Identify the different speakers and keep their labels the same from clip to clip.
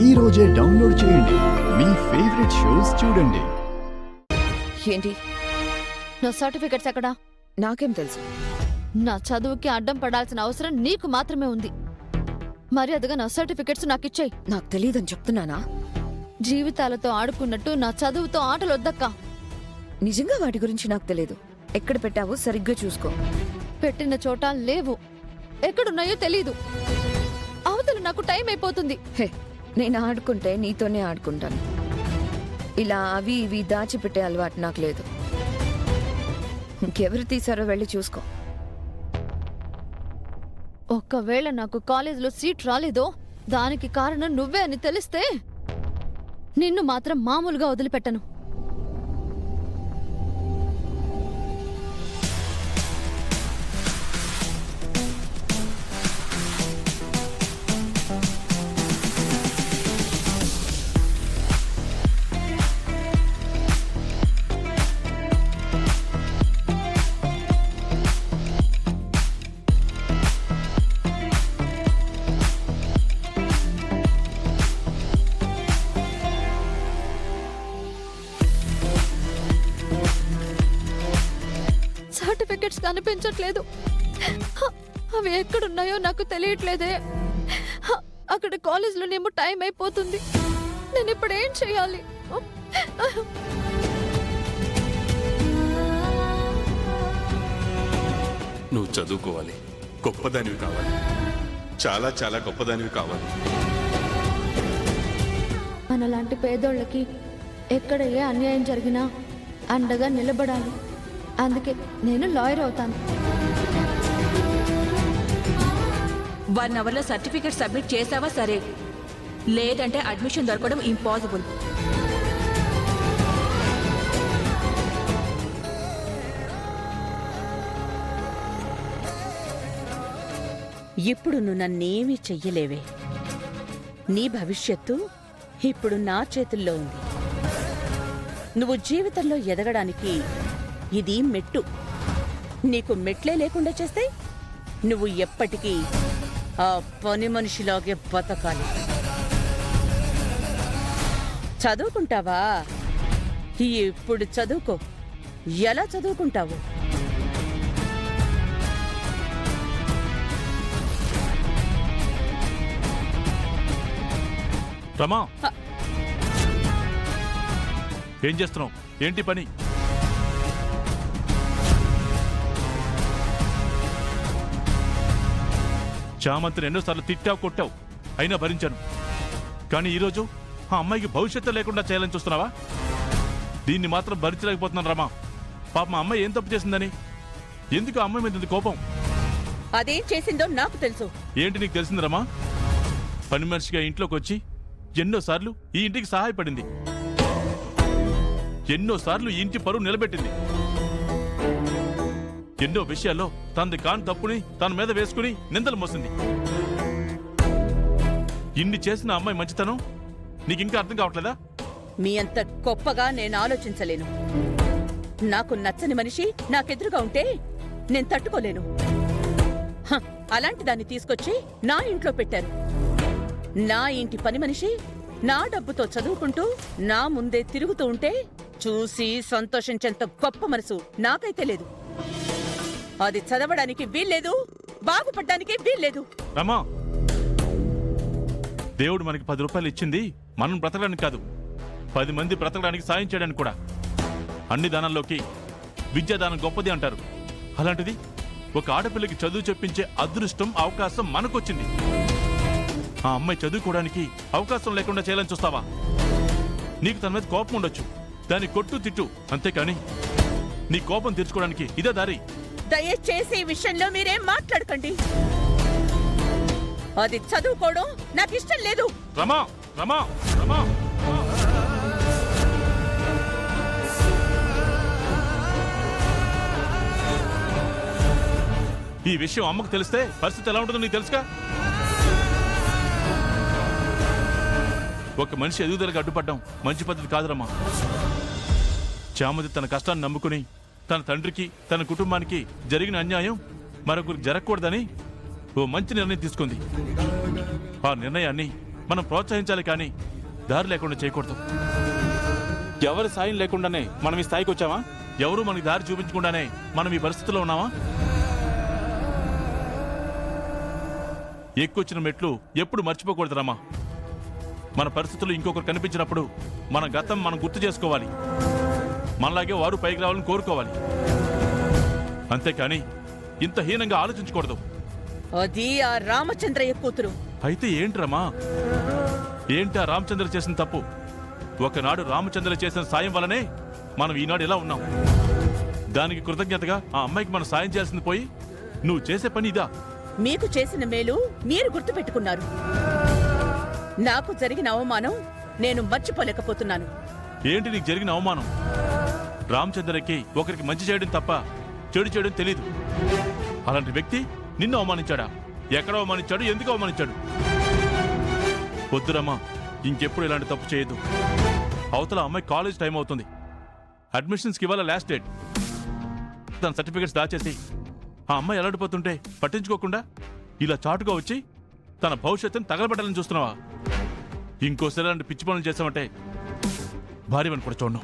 Speaker 1: ఈ రోజే డౌన్లోడ్ చేయండి. మీ ఫేవరెట్ షోస్ చూడండి.
Speaker 2: ఏంటి?
Speaker 3: నా సర్టిఫికెట్స్ ఎక్కడా?
Speaker 2: నాకేం తెలుసు?
Speaker 3: నా చదువుకి అడ్డం పడాల్సిన అవసరం నీకు మాత్రమే ఉంది. మర్యాదగా నా సర్టిఫికెట్స్ నాకు ఇచ్చేయి.
Speaker 2: నాకు తెలియదని చెప్తున్నానా?
Speaker 3: జీవితాలతో ఆడుకున్నట్టు నా చదువుతో ఆటలు వద్దక్కా.
Speaker 2: నిజంగా వాటి గురించి నాకు తెలియదు. ఎక్కడ పెట్టావో సరిగ్గా చూసుకో.
Speaker 3: పెట్టిన చోట లేవు, ఎక్కడున్నాయో తెలీదు. అవతల నాకు టైం అయిపోతుంది.
Speaker 2: హే, నేను ఆడుకుంటే నీతోనే ఆడుకుంటాను. ఇలా అవి ఇవి దాచిపెట్టే అలవాటు నాకు లేదు. ఇంకెవరు తీసారో వెళ్ళి చూసుకో.
Speaker 3: ఒక్కవేళ నాకు కాలేజీలో సీట్ రాలేదో దానికి కారణం నువ్వే అని తెలిస్తే నిన్ను మాత్రం మామూలుగా వదిలిపెట్టను. సర్టిఫికెట్స్ కనిపించట్లేదు. అవి ఎక్కడున్నాయో నాకు తెలియట్లేదే. అక్కడ కాలేజీలోనేమో టైం అయిపోతుంది. నేను ఇప్పుడు ఏం చేయాలి?
Speaker 4: నువ్వు చదువుకోవాలి, గొప్పదానివి కావాలి, చాలా చాలా గొప్పదానివి కావాలి.
Speaker 3: మనలాంటి పేదోళ్ళకి ఎక్కడ ఏ అన్యాయం జరిగినా అండగా నిలబడాలి. అందుకే నేను లాయర్ అవుతాను.
Speaker 5: 1 అవర్లో సర్టిఫికేట్ సబ్మిట్ చేసావా సరే, లేదంటే అడ్మిషన్ దొరకడం ఇంపాసిబుల్.
Speaker 6: ఇప్పుడు నువ్వు నన్నేమీ చెయ్యలేవే. నీ భవిష్యత్తు ఇప్పుడు నా చేతుల్లో ఉంది. నువ్వు జీవితంలో ఎదగడానికి ఇది మెట్టు. నీకు మెట్లే లేకుండా చేస్తే నువ్వు ఎప్పటికీ ఆ పని మనిషిలాగే బతకాలి. చదువుకుంటావా? ఇప్పుడు చదువుకో. ఎలా చదువుకుంటావు?
Speaker 7: రమా, ఏం చేస్తున్నావు? ఏంటి పని? చామంతిని ఎన్నోసార్లు తిట్టావు, కొట్టావు, అయినా భరించాను. కానీ ఈరోజు ఆ అమ్మాయికి భవిష్యత్తు లేకుండా చేయాలని చూస్తున్నావా? దీన్ని మాత్రం భరించలేకపోతున్నాను రమా. పాప మా అమ్మాయి ఏం తప్పు చేసిందని? ఎందుకు ఆ అమ్మాయి మీద కోపం?
Speaker 6: అదేం చేసిందో నాకు తెలుసు.
Speaker 7: ఏంటి నీకు తెలిసింది రమా? పని మనిషిగా ఇంట్లోకి వచ్చి ఎన్నోసార్లు ఈ ఇంటికి సహాయపడింది, ఎన్నోసార్లు ఈ ఇంటి పరువు నిలబెట్టింది, ఎన్నో విషయాల్లో తనది కాని తప్పుని తన మీద వేసుకుని నిందలు మోసింది. ఇన్ని చేసిన అమ్మాయి మంచితనం నీకింకా అర్థం కావట్లేదా?
Speaker 6: మీ అంత గొప్పగా నేను ఆలోచించలేను. నాకు నచ్చని మనిషి నాకెదురుగా ఉంటే నేను తట్టుకోలేను. అలాంటి దాన్ని తీసుకొచ్చి నా ఇంట్లో పెట్టారు. నా ఇంటి పని మనిషి నా డబ్బుతో చదువుకుంటూ నా ముందే తిరుగుతూ ఉంటే చూసి సంతోషించేంత గొప్ప మనసు నాకైతే లేదు. అది చదవడానికి వీల్లేదు, బాగుపడ్డానికి వీల్లేదు.
Speaker 7: రమా, దేవుడు మనకి 10 రూపాయలు ఇచ్చింది మనం బ్రతకడానికి కాదు, 10 మంది బ్రతకడానికి సాయం చేయడానికి కూడా. అన్ని దానాల్లోకి విద్యాదానం గొప్పది అంటారు. అలాంటిది ఒక ఆడపిల్లకి చదువు చెప్పించే అదృష్టం, అవకాశం మనకొచ్చింది. ఆ అమ్మాయి చదువుకోవడానికి అవకాశం లేకుండా చేయాలని చూస్తావా? నీకు తన మీద కోపం ఉండొచ్చు, దాన్ని కొట్టు తిట్టు, అంతేకాని నీ కోపం తీర్చుకోవడానికి ఇదే దారి.
Speaker 6: దయచేసి ఈ విషయంలో మీరేం మాట్లాడకండి. అది చదువుకోవడం నాకు ఇష్టం లేదు.
Speaker 7: రమా, రమా, రమా, ఈ విషయం అమ్మకు తెలిస్తే పరిస్థితి ఎలా ఉంటుందో నీకు తెలుసుగా? ఒక మనిషి ఎదుగుదలకు అడ్డుపడ్డం మంచి పద్ధతి కాదురమ్మా. చామంతి తన కష్టాన్ని నమ్ముకుని తన తండ్రికి తన కుటుంబానికి జరిగిన అన్యాయం మరొకరికి జరగకూడదని ఓ మంచి నిర్ణయం తీసుకుంది. ఆ నిర్ణయాన్ని మనం ప్రోత్సహించాలి కానీ దారి లేకుండా చేయకూడదు. ఎవరి సాయం లేకుండానే మనం ఈ స్థాయికి వచ్చామా? ఎవరు మనకి దారి చూపించకుండానే మనం ఈ పరిస్థితిలో ఉన్నామా? ఎక్కువచ్చిన మెట్లు ఎప్పుడు మర్చిపోకూడదు రమ్మా. మన పరిస్థితులు ఇంకొకరు కనిపించినప్పుడు మన గతం మనం గుర్తు చేసుకోవాలి. మనలాగే వారు పైకి రావాలని కోరుకోవాలి. అంతేకాని ఇంత హీనంగా ఆలోచించకూడదు.
Speaker 6: అది ఆ రామచంద్రయ్య కూతురు.
Speaker 7: అయితే ఏంట్రమ్మా? ఏంటా రామచంద్ర చేసిన తప్పు? ఒకనాడు రామచంద్ర చేసిన సాయం వల్లనే మనం ఈనాడు ఇలా ఉన్నాం. దానికి కృతజ్ఞతగా ఆ అమ్మాయికి మనం సాయం చేయాల్సింది పోయి నువ్వు చేసే పని ఇదా?
Speaker 6: మీకు చేసిన మేలు మీరు గుర్తుపెట్టుకున్నారు. నాకు జరిగిన అవమానం నేను మర్చిపోలేకపోతున్నాను.
Speaker 7: ఏంటి నీకు జరిగిన అవమానం? రామచంద్రకి ఒకరికి మంచి చేయడం తప్ప చెడు చేయడం తెలీదు. అలాంటి వ్యక్తి నిన్ను అవమానించాడా? ఎక్కడ అవమానించాడు? ఎందుకు అవమానించాడు? వద్దురమ్మా, ఇంకెప్పుడు ఇలాంటి తప్పు చేయొద్దు. అవతల అమ్మాయి కాలేజ్ టైం అవుతుంది. అడ్మిషన్స్కి ఇవాళ లాస్ట్ డేట్. తన సర్టిఫికెట్స్ దాచేసి ఆ అమ్మాయి ఎలాడిపోతుంటే పట్టించుకోకుండా ఇలా చాటుగా వచ్చి తన భవిష్యత్తును తగలబెట్టాలని చూస్తున్నావా? ఇంకోసారి అలాంటి పిచ్చి పనులు చేసామంటే భార్యవని కూడా చూడను.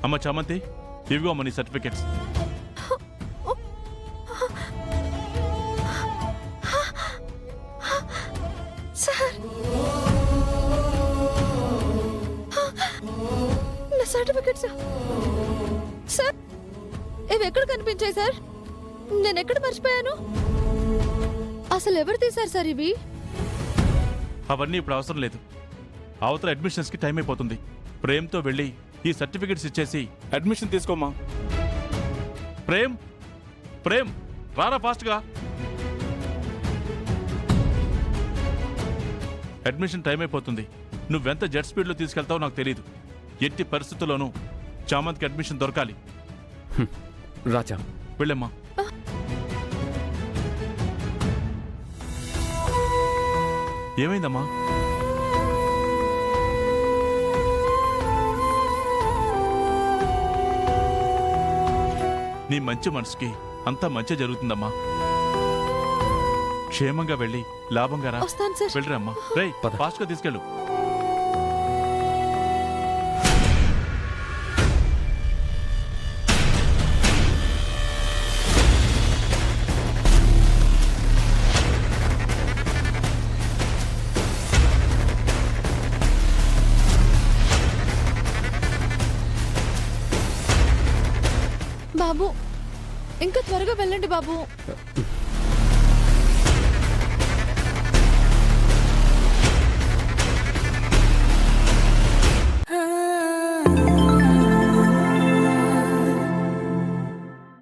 Speaker 7: అమ్మ చామంతి, ఇవిగో అమ్మ నీ సర్టిఫికెట్స్.
Speaker 3: సార్, నా సర్టిఫికెట్స్ సార్, ఇవి ఎక్కడ కనిపించాయి సార్? నేను ఎక్కడ మర్చిపోయాను? అసలు ఎవరు తీశారు సార్ ఇవి?
Speaker 7: అవన్నీ ఇప్పుడు అవసరం లేదు. అవతల అడ్మిషన్స్కి టైం అయిపోతుంది. ప్రేమ్తో వెళ్ళి ఈ సర్టిఫికెట్స్ ఇచ్చేసి అడ్మిషన్ తీసుకోమ్మా. ప్రేమ్, ప్రేమ్ రారా ఫాస్ట్గా. అడ్మిషన్ టైం అయిపోతుంది. నువ్వెంత జెట్ స్పీడ్లో తీసుకెళ్తావో నాకు తెలియదు. ఎట్టి పరిస్థితుల్లోనూ చామంత్కి అడ్మిషన్ దొరకాలి.
Speaker 1: రాజా,
Speaker 7: వెళ్ళమ్మా. ఏమైందమ్మా? నీ మంచి మనసుకి అంతా మంచి జరుగుతుందమ్మా. క్షేమంగా వెళ్ళి లాభంగా రా.
Speaker 3: వస్తాను సార్.
Speaker 7: వెళ్ళిరమ్మా. రేయ్, ఫాస్ట్ గా తీసుకెళ్ళు.
Speaker 3: బాబు, ఇంకా త్వరగా వెళ్ళండి బాబు.
Speaker 8: ah